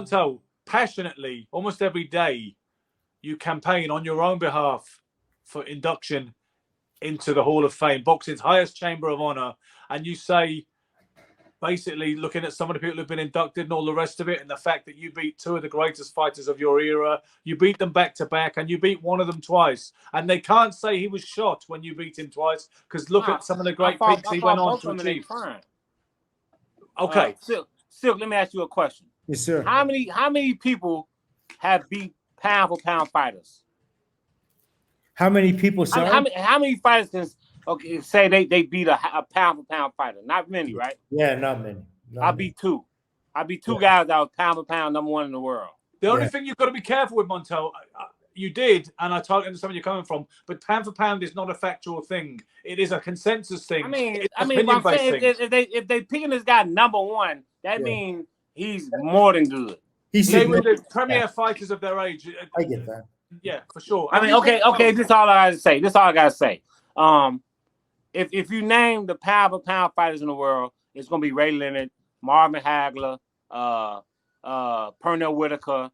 Montell, passionately, almost every day, you campaign on your own behalf for induction into the Hall of Fame, boxing's highest chamber of honor, and you say, basically, looking at some of the people who've been inducted and all the rest of it, and the fact that you beat two of the greatest fighters of your era, you beat them back to back, and you beat one of them twice, and they can't say he was shot when you beat him twice, because look at some of the great peaks he went on to achieve. Okay, Silk, let me ask you a question. Yes, sir. How many people have beat pound for pound fighters? How many people? Sorry? How many fighters can say they beat a pound for pound fighter? Not many, right? Yeah, not many. I beat two. I beat two guys that was pound for pound #1 in the world. The only thing you've got to be careful with, Montell, you did, and I totally understand where you're coming from, but pound for pound is not a factual thing. It is a consensus thing. I mean, what I'm saying, if they picking this guy #1, that means he's more than good. They were the premier fighters of their age. I get that. Yeah, for sure. I mean, okay. This is all I gotta say. If you name the pound for pound fighters in the world, it's gonna be Ray Leonard, Marvin Hagler, Pernell Whitaker,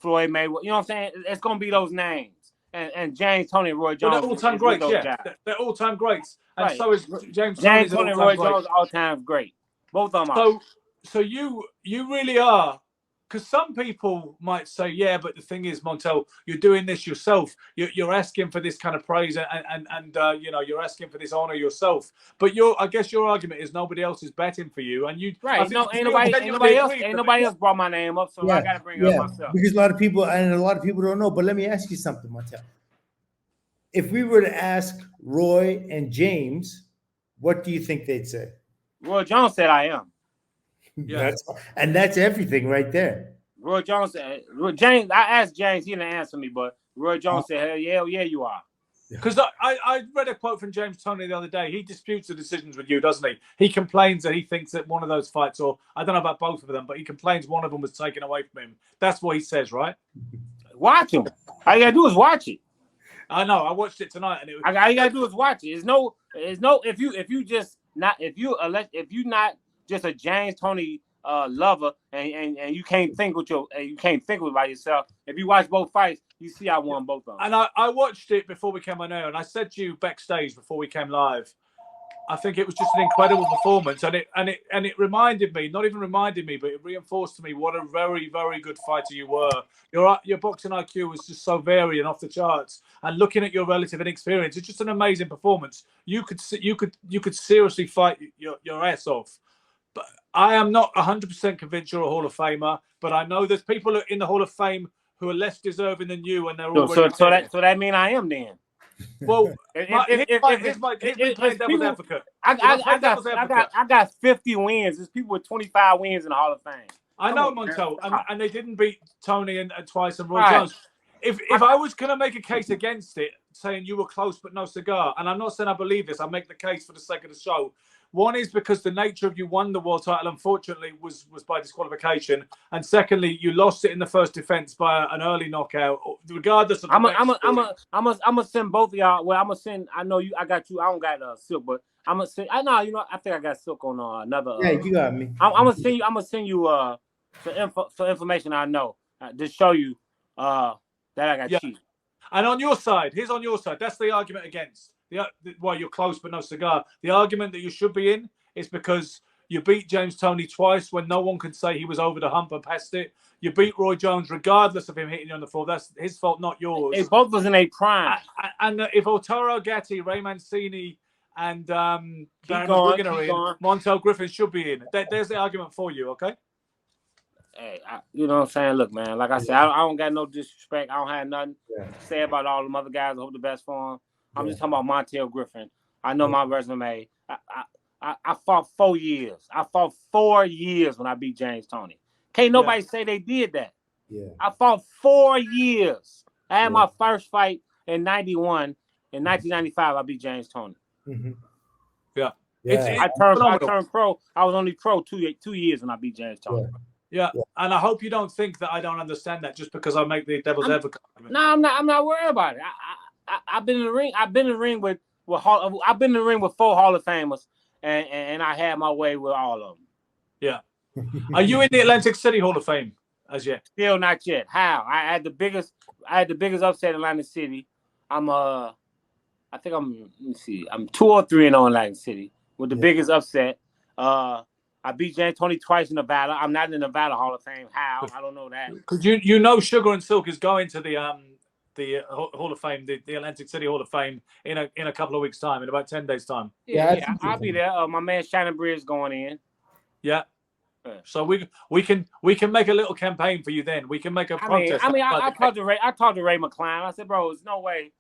Floyd Mayweather. You know what I'm saying? It's gonna be those names. And James, Tony, and Roy Jones. Well, they're all-time greats, yeah. They're all-time greats. And right. so is James, Tony, and Roy Jones, all-time great. Both of them are. So you really are. Because some people might say, yeah, but the thing is, Montell, you're doing this yourself. You're asking for this kind of praise and you're asking for this honor yourself. But I guess your argument is nobody else is betting for you, and you right. No, ain't nobody else brought my name up, so I gotta bring it up myself. Because a lot of people don't know. But let me ask you something, Montell. If we were to ask Roy and James, what do you think they'd say? Roy Jones said I am. Yeah. That's everything right there. Roy Jones said, James, I asked James, he didn't answer me, but Roy Jones said, hell yeah, you are. Because I read a quote from James Toney the other day. He disputes the decisions with you, doesn't he? He complains that he thinks that one of those fights, or I don't know about both of them, but he complains one of them was taken away from him. That's what he says, right? Watch him. All you gotta do is watch it. I know. I watched it tonight, and all you gotta do is watch it. It's no. If you not just a James Toney lover, and you can't think by yourself. If you watch both fights, you see I won both of them. And I watched it before we came on air, and I said to you backstage before we came live, I think it was just an incredible performance, and it reminded me, not even reminded me, but it reinforced to me what a very, very good fighter you were. Your boxing IQ was just so varied and off the charts. And looking at your relative inexperience, it's just an amazing performance. You could seriously fight your ass off. But I am not 100% convinced you're a Hall of Famer. But I know there's people in the Hall of Fame who are less deserving than you, and they're already so that means I am then. Well, here's my devil's advocate. I got 50 wins. There's people with 25 wins in the Hall of Fame. I know, Montell, and they didn't beat Tony and twice and Roy Jones. If I was going to make a case against it, saying you were close but no cigar, and I'm not saying I believe this, I make the case for the sake of the show. One is because the nature of you won the world title, unfortunately, was by disqualification. And secondly, you lost it in the first defense by an early knockout, regardless of the I'm gonna send both of y'all. Well, I'm gonna send. I know you. I got you. I don't got Silk, but I'm gonna send. I know. I think I got Silk on another. Yeah, you got me. I'm gonna send you. Some information I know to show you that I got cheated. And on your side, here's on your side. That's the argument against. Well, you're close but no cigar. The argument that you should be in is because you beat James Toney twice when no one could say he was over the hump and past it. You beat Roy Jones regardless of him hitting you on the floor. That's his fault, not yours. They both was in a prime. And if Otaro Gatti, Ray Mancini, and Montell Griffin should be in. There's the argument for you, okay? Hey, you know what I'm saying? Look, man, like I said, I don't got no disrespect. I don't have nothing to say about all them other guys. I hope the best for them. I'm just talking about Montell Griffin. I know my resume. I fought 4 years. I fought 4 years when I beat James Toney. Can't nobody say they did that. Yeah. I fought 4 years. I had my first fight in 91. In 1995, I beat James Toney. Mm-hmm. Yeah. I turned pro. I was only pro 2 years when I beat James Toney. Yeah, and I hope you don't think that I don't understand that just because I make the devil's advocate. No, I'm not worried about it. I've been in the ring. I've been in the ring with 4 Hall of Famers, and I had my way with all of them. Yeah. Are you in the Atlantic City Hall of Fame? as yet. Still not yet. How? I had the biggest upset in Atlantic City. I think I'm. Let me see. I'm 2-3 in Atlantic City with the biggest upset. I beat James Tony twice in Nevada. I'm not in the Nevada Hall of Fame. How? I don't know that. Because you know Sugar and Silk is going to the Hall of Fame, the Atlantic City Hall of Fame in a couple of weeks' time, in about 10 days' time. Yeah, I'll be there. My man Shannon Bridge going in. Yeah. So we can make a little campaign for you then. We can make a protest. I talked to Ray McCline. I said, bro, there's no way.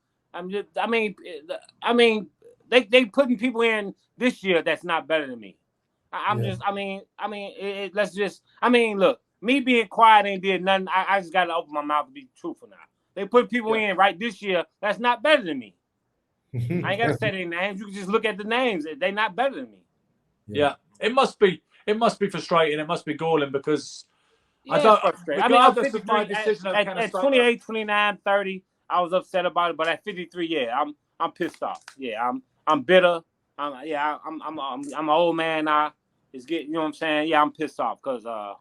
They putting people in this year that's not better than me. Look, me being quiet ain't did nothing. I just got to open my mouth to be truthful now. They put people in right this year that's not better than me. I ain't got to say their names. You can just look at the names. They're not better than me. Yeah. It must be frustrating. It must be galling because I don't. Frustrating. I'm 53, at 28, 29, 30. I was upset about it, but at 53, I'm pissed off. Yeah, I'm bitter. I'm an old man now. It's getting, you know what I'm saying? Yeah, I'm pissed off because I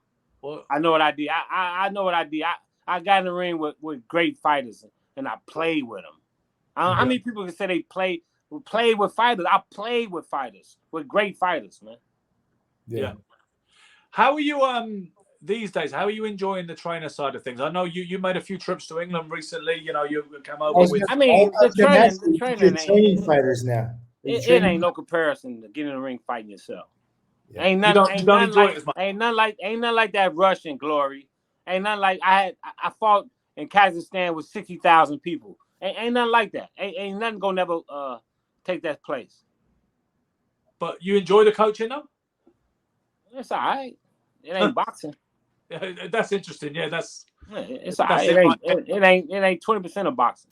know what I did. I know what I did. I got in the ring with great fighters and I played with them. How many people can say they played with fighters? I played with fighters, with great fighters, man. Yeah. How are you these days? How are you enjoying the trainer side of things? I know you made a few trips to England recently. You know, you come over with. The training fighters now. It ain't no comparison to getting in the ring fighting yourself. Yeah. Ain't nothing like that rush and glory. Ain't nothing like I fought in Kazakhstan with 60,000 people. Ain't nothing like that. Ain't nothing gonna never take that place. But you enjoy the coaching though? It's all right. It ain't boxing. Yeah, that's interesting. Yeah, it's all right. It ain't 20% of boxing.